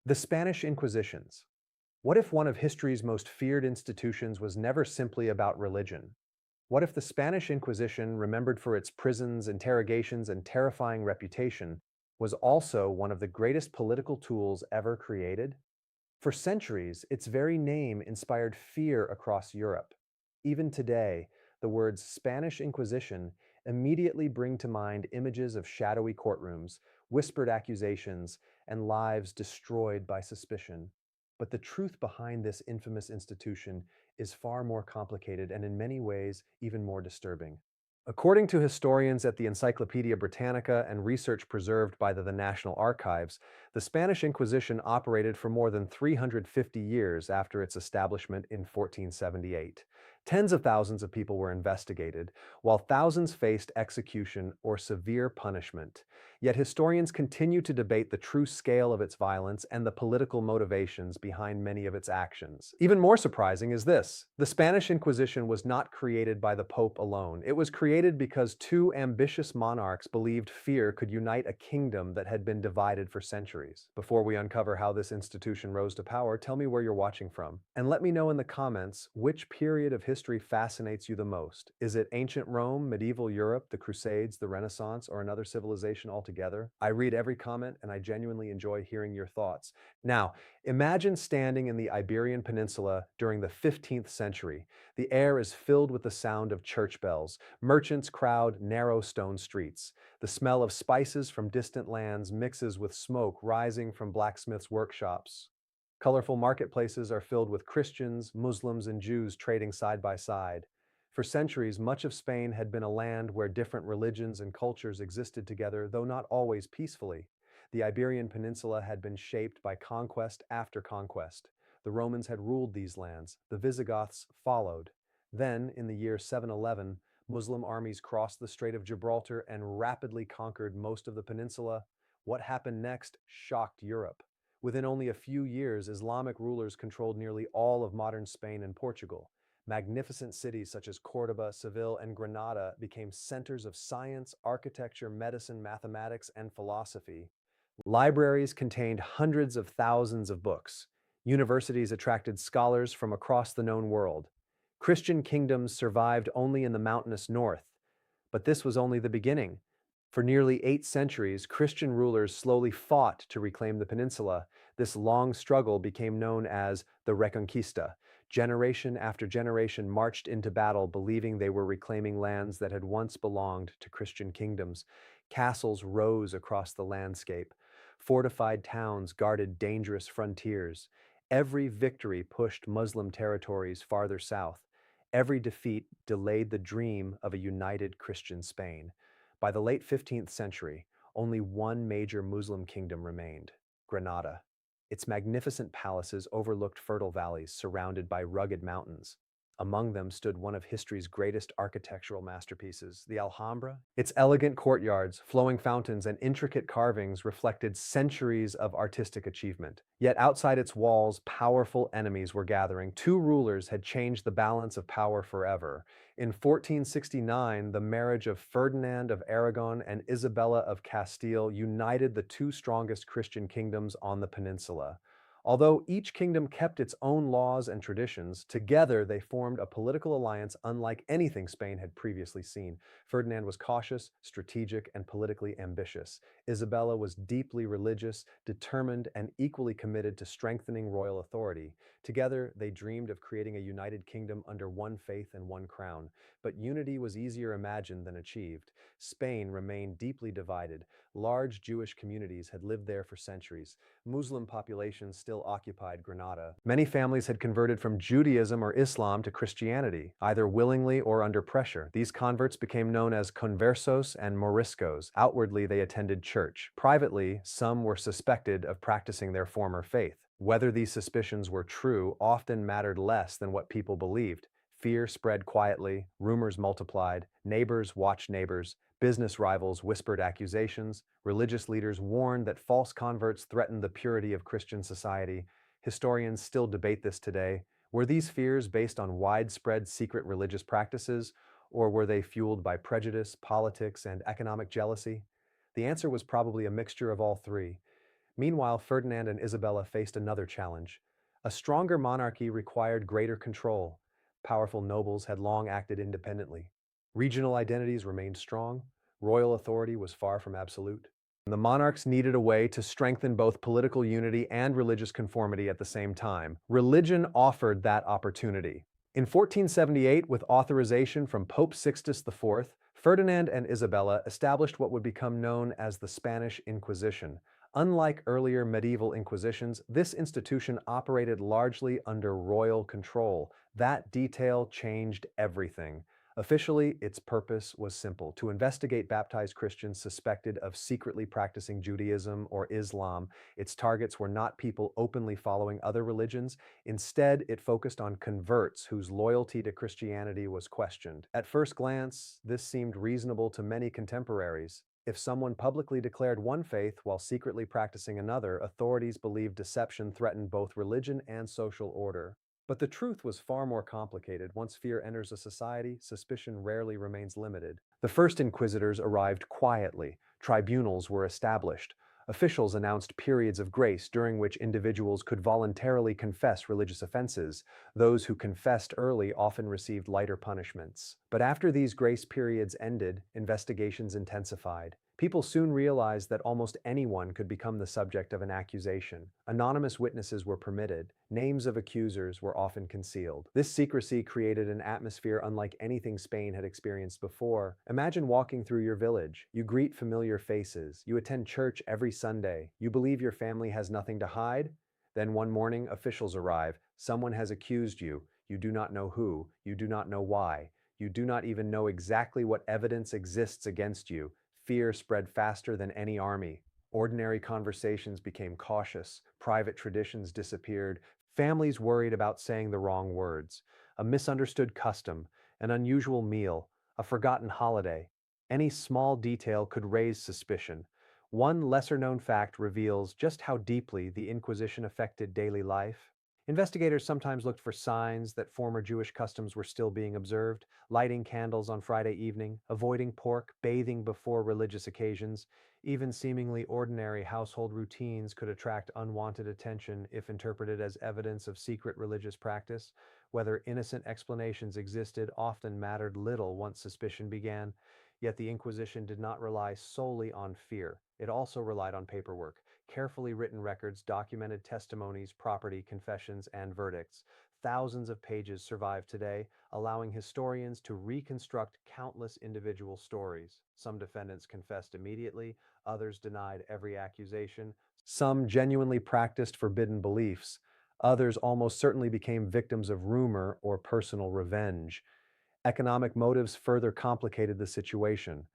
The Spanish Inquisitions. What if one of history's most feared institutions was never simply about religion? What if the Spanish Inquisition, remembered for its prisons, interrogations, and terrifying reputation, was also one of the greatest political tools ever created? For centuries, its very name inspired fear across Europe. Even today, the words Spanish Inquisition immediately bring to mind images of shadowy courtrooms, whispered accusations, and lives destroyed by suspicion. But the truth behind this infamous institution is far more complicated and in many ways even more disturbing. According to historians at the Encyclopedia Britannica and research preserved by the National Archives, the Spanish Inquisition operated for more than 350 years after its establishment in 1478. Tens of thousands of people were investigated, while thousands faced execution or severe punishment. Yet historians continue to debate the true scale of its violence and the political motivations behind many of its actions. Even more surprising is this: the Spanish Inquisition was not created by the Pope alone. It was created because two ambitious monarchs believed fear could unite a kingdom that had been divided for centuries. Before we uncover how this institution rose to power, tell me where you're watching from. And let me know in the comments which period of history fascinates you the most. Is it ancient Rome, medieval Europe, the Crusades, the Renaissance, or another civilization altogether? I read every comment and I genuinely enjoy hearing your thoughts. Now, imagine standing in the Iberian Peninsula during the 15th century. The air is filled with the sound of church bells. Merchants crowd narrow stone streets. The smell of spices from distant lands mixes with smoke rising from blacksmiths' workshops. Colorful marketplaces are filled with Christians, Muslims, and Jews trading side by side. For centuries, much of Spain had been a land where different religions and cultures existed together, though not always peacefully. The Iberian Peninsula had been shaped by conquest after conquest. The Romans had ruled these lands. The Visigoths followed. Then, in the year 711, Muslim armies crossed the Strait of Gibraltar and rapidly conquered most of the peninsula. What happened next shocked Europe. Within only a few years, Islamic rulers controlled nearly all of modern Spain and Portugal. Magnificent cities such as Córdoba, Seville, and Granada became centers of science, architecture, medicine, mathematics, and philosophy. Libraries contained hundreds of thousands of books. Universities attracted scholars from across the known world. Christian kingdoms survived only in the mountainous north. But this was only the beginning. For nearly 8 centuries, Christian rulers slowly fought to reclaim the peninsula. This long struggle became known as the Reconquista. Generation after generation marched into battle believing they were reclaiming lands that had once belonged to Christian kingdoms. Castles rose across the landscape. Fortified towns guarded dangerous frontiers. Every victory pushed Muslim territories farther south. Every defeat delayed the dream of a united Christian Spain. By the late 15th century, only one major Muslim kingdom remained: Granada. Its magnificent palaces overlooked fertile valleys surrounded by rugged mountains. Among them stood one of history's greatest architectural masterpieces, the Alhambra. Its elegant courtyards, flowing fountains, and intricate carvings reflected centuries of artistic achievement. Yet outside its walls, powerful enemies were gathering. Two rulers had changed the balance of power forever. In 1469, the marriage of Ferdinand of Aragon and Isabella of Castile united the two strongest Christian kingdoms on the peninsula. Although each kingdom kept its own laws and traditions, together they formed a political alliance unlike anything Spain had previously seen. Ferdinand was cautious, strategic, and politically ambitious. Isabella was deeply religious, determined, and equally committed to strengthening royal authority. Together, they dreamed of creating a united kingdom under one faith and one crown. But unity was easier imagined than achieved. Spain remained deeply divided. Large Jewish communities had lived there for centuries. Muslim populations still occupied Granada. Many families had converted from Judaism or Islam to Christianity, either willingly or under pressure. These converts became known as conversos and moriscos. Outwardly, they attended church. Privately, some were suspected of practicing their former faith. Whether these suspicions were true often mattered less than what people believed. Fear spread quietly, rumors multiplied, neighbors watched neighbors, business rivals whispered accusations, religious leaders warned that false converts threatened the purity of Christian society. Historians still debate this today. Were these fears based on widespread secret religious practices, or were they fueled by prejudice, politics, and economic jealousy? The answer was probably a mixture of all three. Meanwhile, Ferdinand and Isabella faced another challenge. A stronger monarchy required greater control. Powerful nobles had long acted independently. Regional identities remained strong. Royal authority was far from absolute. The monarchs needed a way to strengthen both political unity and religious conformity at the same time. Religion offered that opportunity. In 1478, with authorization from Pope Sixtus IV, Ferdinand and Isabella established what would become known as the Spanish Inquisition. Unlike earlier medieval inquisitions, this institution operated largely under royal control. That detail changed everything. Officially, its purpose was simple: to investigate baptized Christians suspected of secretly practicing Judaism or Islam. Its targets were not people openly following other religions. Instead, it focused on converts whose loyalty to Christianity was questioned. At first glance, this seemed reasonable to many contemporaries. If someone publicly declared one faith while secretly practicing another, authorities believed deception threatened both religion and social order. But the truth was far more complicated. Once fear enters a society, suspicion rarely remains limited. The first inquisitors arrived quietly. Tribunals were established. Officials announced periods of grace during which individuals could voluntarily confess religious offenses. Those who confessed early often received lighter punishments. But after these grace periods ended, investigations intensified. People soon realized that almost anyone could become the subject of an accusation. Anonymous witnesses were permitted. Names of accusers were often concealed. This secrecy created an atmosphere unlike anything Spain had experienced before. Imagine walking through your village. You greet familiar faces. You attend church every Sunday. You believe your family has nothing to hide. Then one morning, officials arrive. Someone has accused you. You do not know who. You do not know why. You do not even know exactly what evidence exists against you. Fear spread faster than any army. Ordinary conversations became cautious. Private traditions disappeared. Families worried about saying the wrong words. A misunderstood custom, an unusual meal, a forgotten holiday. Any small detail could raise suspicion. One lesser-known fact reveals just how deeply the Inquisition affected daily life. Investigators sometimes looked for signs that former Jewish customs were still being observed: lighting candles on Friday evening, avoiding pork, bathing before religious occasions. Even seemingly ordinary household routines could attract unwanted attention if interpreted as evidence of secret religious practice. Whether innocent explanations existed often mattered little once suspicion began. Yet the Inquisition did not rely solely on fear. It also relied on paperwork. Carefully written records documented testimonies, property, confessions, and verdicts. Thousands of pages survive today, allowing historians to reconstruct countless individual stories. Some defendants confessed immediately, others denied every accusation. Some genuinely practiced forbidden beliefs. Others almost certainly became victims of rumor or personal revenge. Economic motives further complicated the situation.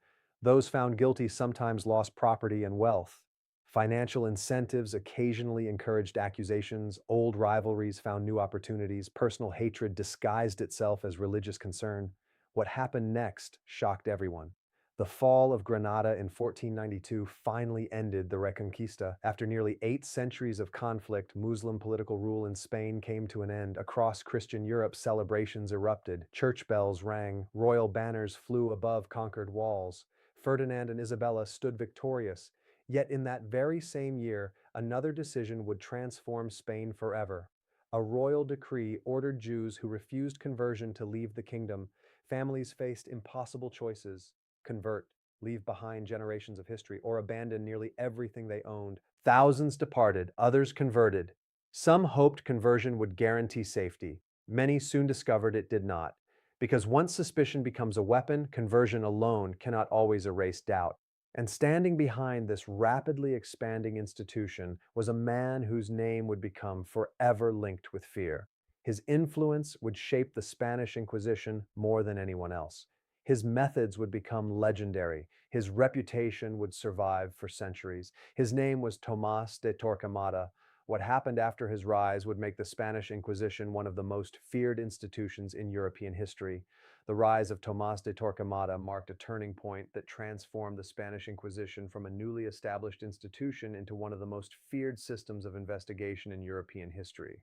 Those found guilty sometimes lost property and wealth. Financial incentives occasionally encouraged accusations. Old rivalries found new opportunities. Personal hatred disguised itself as religious concern. What happened next shocked everyone. The fall of Granada in 1492 finally ended the Reconquista. After nearly 8 centuries of conflict, Muslim political rule in Spain came to an end. Across Christian Europe, celebrations erupted. Church bells rang. Royal banners flew above conquered walls. Ferdinand and Isabella stood victorious. Yet in that very same year, another decision would transform Spain forever. A royal decree ordered Jews who refused conversion to leave the kingdom. Families faced impossible choices: convert, leave behind generations of history, or abandon nearly everything they owned. Thousands departed, others converted. Some hoped conversion would guarantee safety. Many soon discovered it did not. Because once suspicion becomes a weapon, conversion alone cannot always erase doubt. And standing behind this rapidly expanding institution was a man whose name would become forever linked with fear. His influence would shape the Spanish Inquisition more than anyone else. His methods would become legendary. His reputation would survive for centuries. His name was Tomás de Torquemada. What happened after his rise would make the Spanish Inquisition one of the most feared institutions in European history. The rise of Tomás de Torquemada marked a turning point that transformed the Spanish Inquisition from a newly established institution into one of the most feared systems of investigation in European history.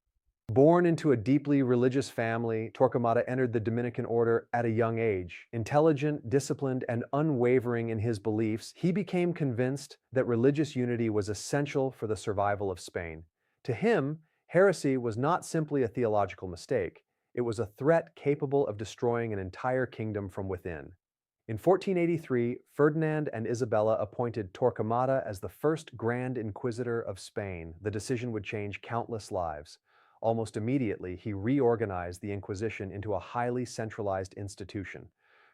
Born into a deeply religious family, Torquemada entered the Dominican order at a young age. Intelligent, disciplined, and unwavering in his beliefs, he became convinced that religious unity was essential for the survival of Spain. To him, heresy was not simply a theological mistake, it was a threat capable of destroying an entire kingdom from within. In 1483, Ferdinand and Isabella appointed Torquemada as the first Grand Inquisitor of Spain. The decision would change countless lives. Almost immediately, he reorganized the Inquisition into a highly centralized institution.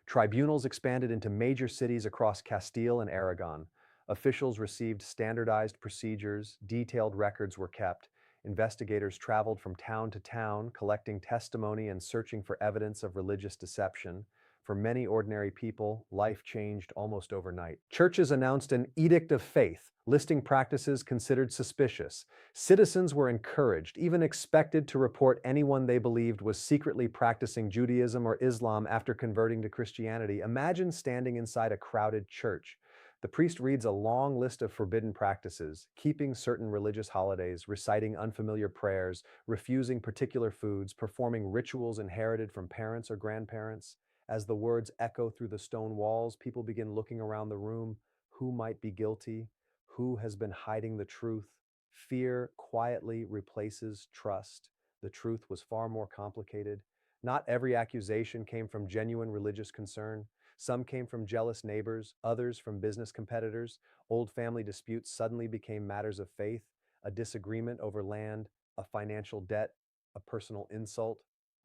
Tribunals expanded into major cities across Castile and Aragon. Officials received standardized procedures, detailed records were kept. Investigators traveled from town to town, collecting testimony and searching for evidence of religious deception. For many ordinary people, life changed almost overnight. Churches announced an edict of faith, listing practices considered suspicious. Citizens were encouraged, even expected, to report anyone they believed was secretly practicing Judaism or Islam after converting to Christianity. Imagine standing inside a crowded church. The priest reads a long list of forbidden practices, keeping certain religious holidays, reciting unfamiliar prayers, refusing particular foods, performing rituals inherited from parents or grandparents. As the words echo through the stone walls, people begin looking around the room. Who might be guilty? Who has been hiding the truth? Fear quietly replaces trust. The truth was far more complicated. Not every accusation came from genuine religious concern. Some came from jealous neighbors, others from business competitors. Old family disputes suddenly became matters of faith, a disagreement over land, a financial debt, a personal insult.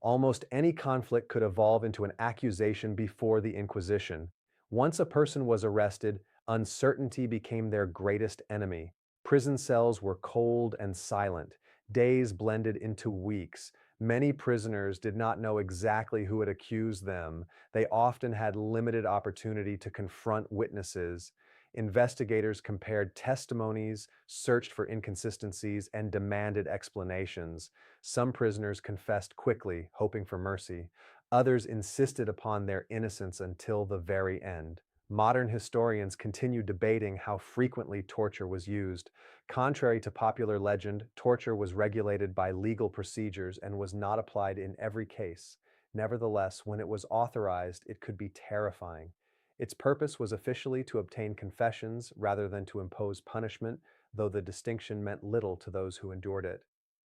Almost any conflict could evolve into an accusation before the Inquisition. Once a person was arrested, uncertainty became their greatest enemy. Prison cells were cold and silent. Days blended into weeks. Many prisoners did not know exactly who had accused them. They often had limited opportunity to confront witnesses. Investigators compared testimonies, searched for inconsistencies, and demanded explanations. Some prisoners confessed quickly, hoping for mercy. Others insisted upon their innocence until the very end. Modern historians continue debating how frequently torture was used. Contrary to popular legend, torture was regulated by legal procedures and was not applied in every case. Nevertheless, when it was authorized, it could be terrifying. Its purpose was officially to obtain confessions rather than to impose punishment, though the distinction meant little to those who endured it.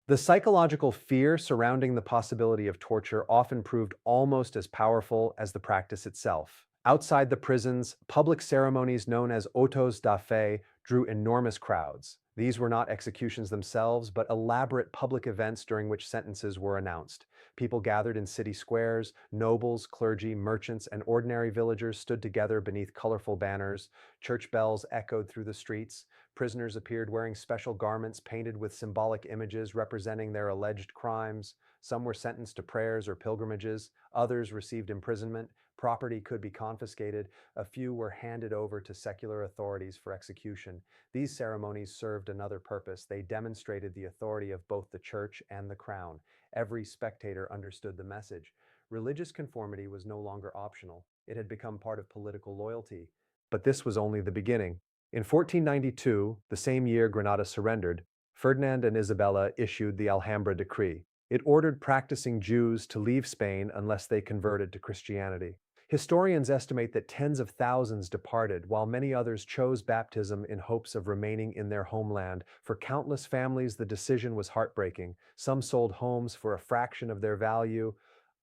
The psychological fear surrounding the possibility of torture often proved almost as powerful as the practice itself. Outside the prisons, public ceremonies known as autos da fe drew enormous crowds. These were not executions themselves, but elaborate public events during which sentences were announced. People gathered in city squares, nobles, clergy, merchants, and ordinary villagers stood together beneath colorful banners. Church bells echoed through the streets. Prisoners appeared wearing special garments painted with symbolic images representing their alleged crimes. Some were sentenced to prayers or pilgrimages. Others received imprisonment. Property could be confiscated. A few were handed over to secular authorities for execution. These ceremonies served another purpose. They demonstrated the authority of both the church and the crown. Every spectator understood the message. Religious conformity was no longer optional. It had become part of political loyalty. But this was only the beginning. In 1492, the same year Granada surrendered, Ferdinand and Isabella issued the Alhambra Decree. It ordered practicing Jews to leave Spain unless they converted to Christianity. Historians estimate that tens of thousands departed, while many others chose baptism in hopes of remaining in their homeland. For countless families, the decision was heartbreaking. Some sold homes for a fraction of their value,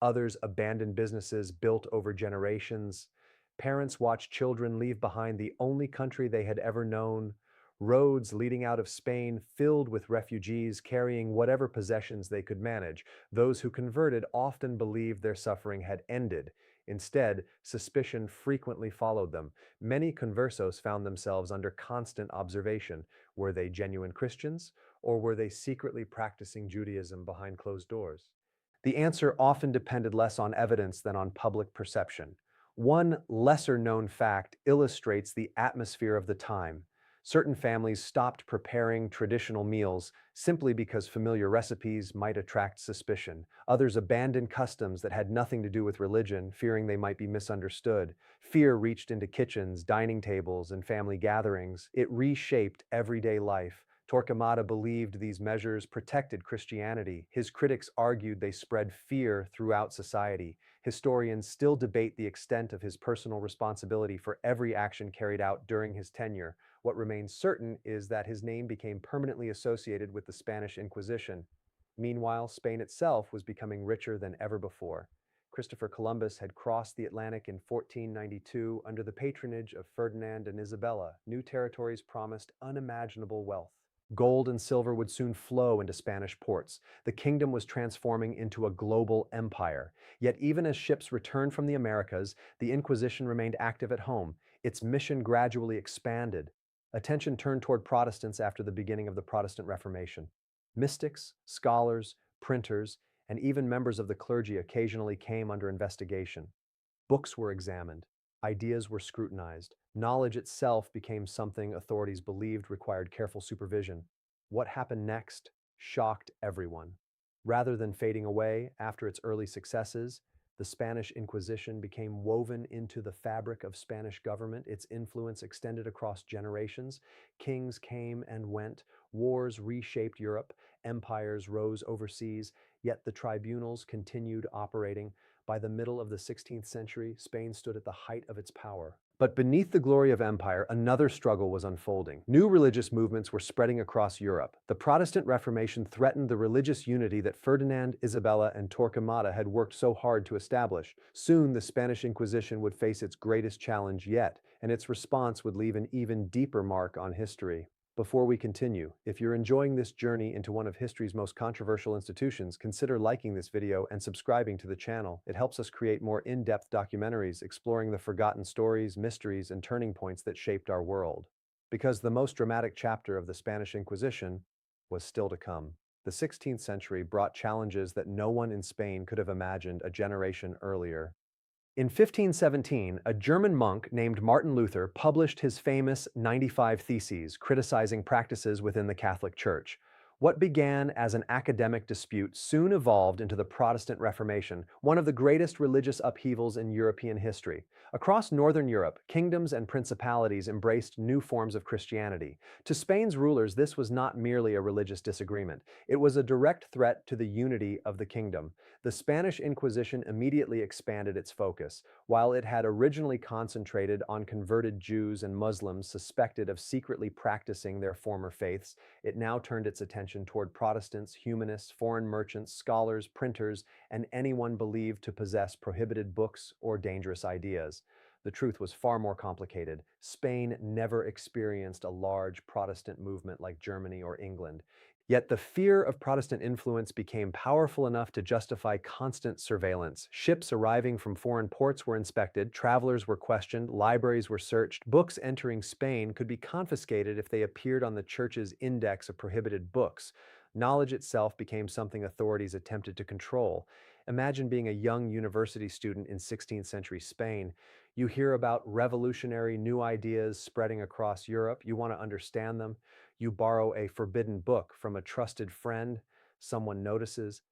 others abandoned businesses built over generations. Parents watched children leave behind the only country they had ever known. Roads leading out of Spain filled with refugees carrying whatever possessions they could manage. Those who converted often believed their suffering had ended. Instead, suspicion frequently followed them. Many conversos found themselves under constant observation. Were they genuine Christians, or were they secretly practicing Judaism behind closed doors? The answer often depended less on evidence than on public perception. One lesser-known fact illustrates the atmosphere of the time. Certain families stopped preparing traditional meals simply because familiar recipes might attract suspicion. Others abandoned customs that had nothing to do with religion, fearing they might be misunderstood. Fear reached into kitchens, dining tables, and family gatherings. It reshaped everyday life. Torquemada believed these measures protected Christianity. His critics argued they spread fear throughout society. Historians still debate the extent of his personal responsibility for every action carried out during his tenure. What remains certain is that his name became permanently associated with the Spanish Inquisition. Meanwhile, Spain itself was becoming richer than ever before. Christopher Columbus had crossed the Atlantic in 1492 under the patronage of Ferdinand and Isabella. New territories promised unimaginable wealth. Gold and silver would soon flow into Spanish ports. The kingdom was transforming into a global empire. Yet even as ships returned from the Americas, the Inquisition remained active at home. Its mission gradually expanded. Attention turned toward Protestants after the beginning of the Protestant Reformation. Mystics, scholars, printers, and even members of the clergy occasionally came under investigation. Books were examined, ideas were scrutinized, knowledge itself became something authorities believed required careful supervision. What happened next shocked everyone. Rather than fading away after its early successes, the Spanish Inquisition became woven into the fabric of Spanish government. Its influence extended across generations. Kings came and went, wars reshaped Europe, empires rose overseas, yet the tribunals continued operating. By the middle of the 16th century, Spain stood at the height of its power. But beneath the glory of empire, another struggle was unfolding. New religious movements were spreading across Europe. The Protestant Reformation threatened the religious unity that Ferdinand, Isabella, and Torquemada had worked so hard to establish. Soon, the Spanish Inquisition would face its greatest challenge yet, and its response would leave an even deeper mark on history. Before we continue, if you're enjoying this journey into one of history's most controversial institutions, consider liking this video and subscribing to the channel. It helps us create more in-depth documentaries exploring the forgotten stories, mysteries, and turning points that shaped our world. Because the most dramatic chapter of the Spanish Inquisition was still to come. The 16th century brought challenges that no one in Spain could have imagined a generation earlier. In 1517, a German monk named Martin Luther published his famous 95 Theses criticizing practices within the Catholic Church. What began as an academic dispute soon evolved into the Protestant Reformation, one of the greatest religious upheavals in European history. Across Northern Europe, kingdoms and principalities embraced new forms of Christianity. To Spain's rulers, this was not merely a religious disagreement. It was a direct threat to the unity of the kingdom. The Spanish Inquisition immediately expanded its focus. While it had originally concentrated on converted Jews and Muslims suspected of secretly practicing their former faiths, it now turned its attention toward Protestants, humanists, foreign merchants, scholars, printers, and anyone believed to possess prohibited books or dangerous ideas. The truth was far more complicated. Spain never experienced a large Protestant movement like Germany or England. Yet the fear of Protestant influence became powerful enough to justify constant surveillance. Ships arriving from foreign ports were inspected, travelers were questioned, libraries were searched. Books entering Spain could be confiscated if they appeared on the church's index of prohibited books. Knowledge itself became something authorities attempted to control. Imagine being a young university student in 16th century Spain. You hear about revolutionary new ideas spreading across Europe. You want to understand them. You borrow a forbidden book from a trusted friend. Someone notices.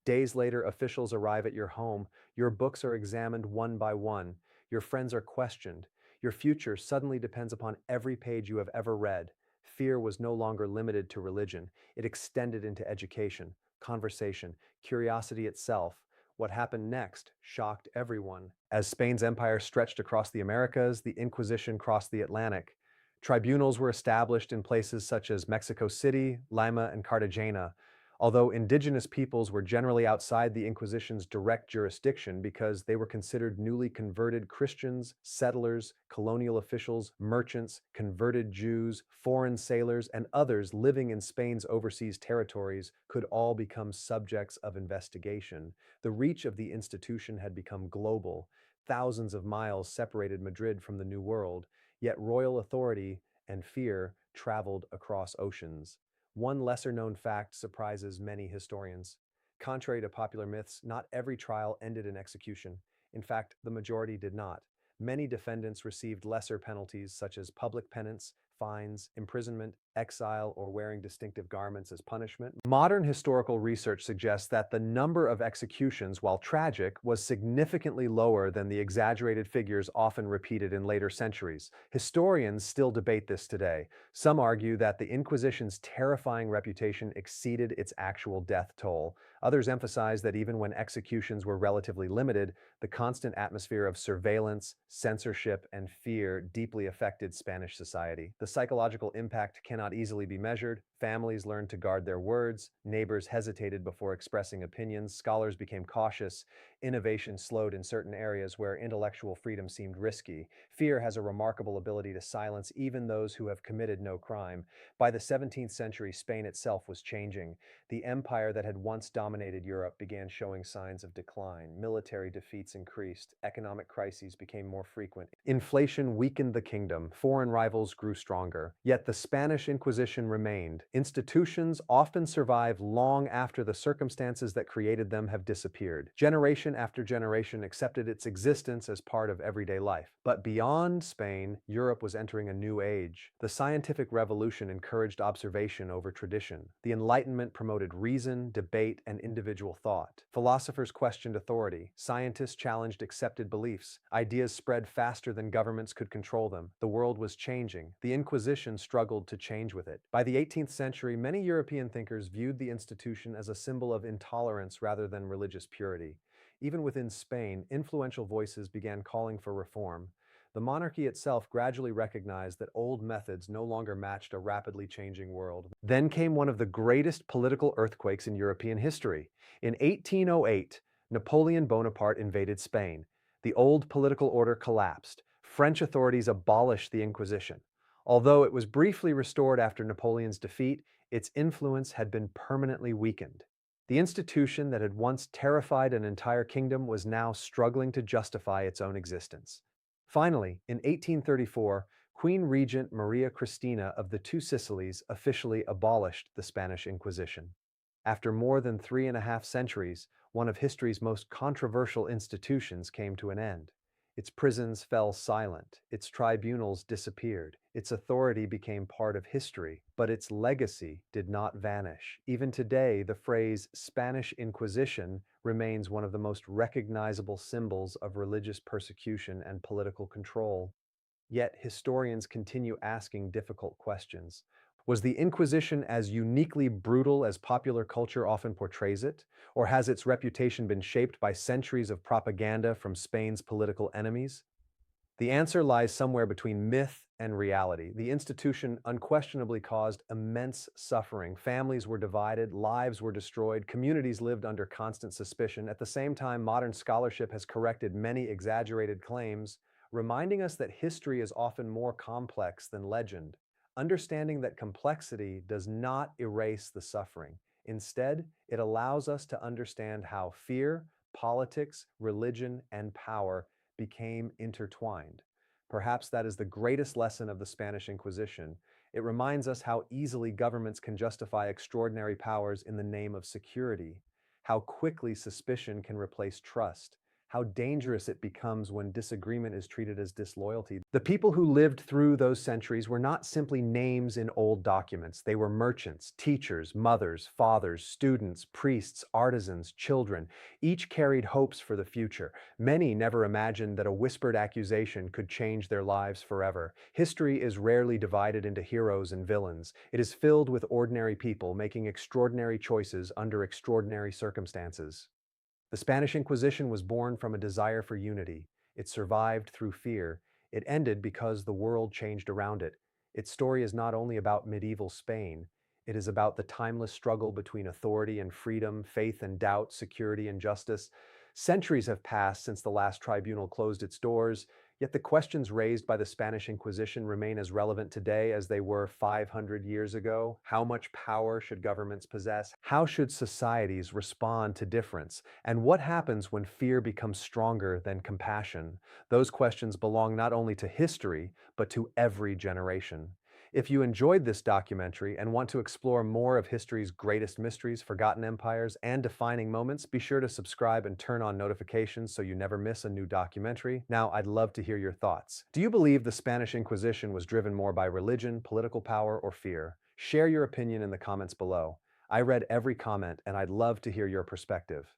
Days later, officials arrive at your home. Your books are examined one by one. Your friends are questioned. Your future suddenly depends upon every page you have ever read. Fear was no longer limited to religion. It extended into education, conversation, curiosity itself. What happened next shocked everyone. As Spain's empire stretched across the Americas, the Inquisition crossed the Atlantic. Tribunals were established in places such as Mexico City, Lima, and Cartagena. Although indigenous peoples were generally outside the Inquisition's direct jurisdiction because they were considered newly converted Christians, settlers, colonial officials, merchants, converted Jews, foreign sailors, and others living in Spain's overseas territories could all become subjects of investigation. The reach of the institution had become global. Thousands of miles separated Madrid from the New World, yet royal authority and fear traveled across oceans. One lesser-known fact surprises many historians. Contrary to popular myths, not every trial ended in execution. In fact, the majority did not. Many defendants received lesser penalties such as public penance, fines, imprisonment, exile, or wearing distinctive garments as punishment. Modern historical research suggests that the number of executions, while tragic, was significantly lower than the exaggerated figures often repeated in later centuries. Historians still debate this today. Some argue that the Inquisition's terrifying reputation exceeded its actual death toll. Others emphasize that even when executions were relatively limited, the constant atmosphere of surveillance, censorship, and fear deeply affected Spanish society. The psychological impact cannot easily be measured. Families learned to guard their words, neighbors hesitated before expressing opinions, scholars became cautious, innovation slowed in certain areas where intellectual freedom seemed risky. Fear has a remarkable ability to silence even those who have committed no crime. By the 17th century, Spain itself was changing. The empire that had once dominated Europe began showing signs of decline. Military defeats increased. Economic crises became more frequent. Inflation weakened the kingdom. Foreign rivals grew stronger. Yet the Spanish Inquisition remained. Institutions often survive long after the circumstances that created them have disappeared. Generation after generation accepted its existence as part of everyday life. But beyond Spain, Europe was entering a new age. The scientific revolution encouraged observation over tradition. The Enlightenment promoted reason, debate, and individual thought. Philosophers questioned authority. Scientists challenged accepted beliefs. Ideas spread faster than governments could control them. The world was changing. The Inquisition struggled to change with it. By the 18th century, many European thinkers viewed the institution as a symbol of intolerance rather than religious purity. Even within Spain, influential voices began calling for reform. The monarchy itself gradually recognized that old methods no longer matched a rapidly changing world. Then came one of the greatest political earthquakes in European history. In 1808, Napoleon Bonaparte invaded Spain. The old political order collapsed. French authorities abolished the Inquisition. Although it was briefly restored after Napoleon's defeat, its influence had been permanently weakened. The institution that had once terrified an entire kingdom was now struggling to justify its own existence. Finally, in 1834, Queen Regent Maria Cristina of the Two Sicilies officially abolished the Spanish Inquisition. After more than 3.5 centuries, one of history's most controversial institutions came to an end. Its prisons fell silent, its tribunals disappeared, its authority became part of history, but its legacy did not vanish. Even today, the phrase Spanish Inquisition remains one of the most recognizable symbols of religious persecution and political control. Yet historians continue asking difficult questions. Was the Inquisition as uniquely brutal as popular culture often portrays it? Or has its reputation been shaped by centuries of propaganda from Spain's political enemies? The answer lies somewhere between myth and reality. The institution unquestionably caused immense suffering. Families were divided, lives were destroyed, communities lived under constant suspicion. At the same time, modern scholarship has corrected many exaggerated claims, reminding us that history is often more complex than legend. Understanding that complexity does not erase the suffering. Instead, it allows us to understand how fear, politics, religion, and power became intertwined. Perhaps that is the greatest lesson of the Spanish Inquisition. It reminds us how easily governments can justify extraordinary powers in the name of security, how quickly suspicion can replace trust, how dangerous it becomes when disagreement is treated as disloyalty. The people who lived through those centuries were not simply names in old documents. They were merchants, teachers, mothers, fathers, students, priests, artisans, children. Each carried hopes for the future. Many never imagined that a whispered accusation could change their lives forever. History is rarely divided into heroes and villains. It is filled with ordinary people making extraordinary choices under extraordinary circumstances. The Spanish Inquisition was born from a desire for unity. It survived through fear. It ended because the world changed around it. Its story is not only about medieval Spain, it is about the timeless struggle between authority and freedom, faith and doubt, security and justice. Centuries have passed since the last tribunal closed its doors, yet the questions raised by the Spanish Inquisition remain as relevant today as they were 500 years ago. How much power should governments possess? How should societies respond to difference? And what happens when fear becomes stronger than compassion? Those questions belong not only to history, but to every generation. If you enjoyed this documentary and want to explore more of history's greatest mysteries, forgotten empires, and defining moments, be sure to subscribe and turn on notifications so you never miss a new documentary. Now, I'd love to hear your thoughts. Do you believe the Spanish Inquisition was driven more by religion, political power, or fear? Share your opinion in the comments below. I read every comment and I'd love to hear your perspective.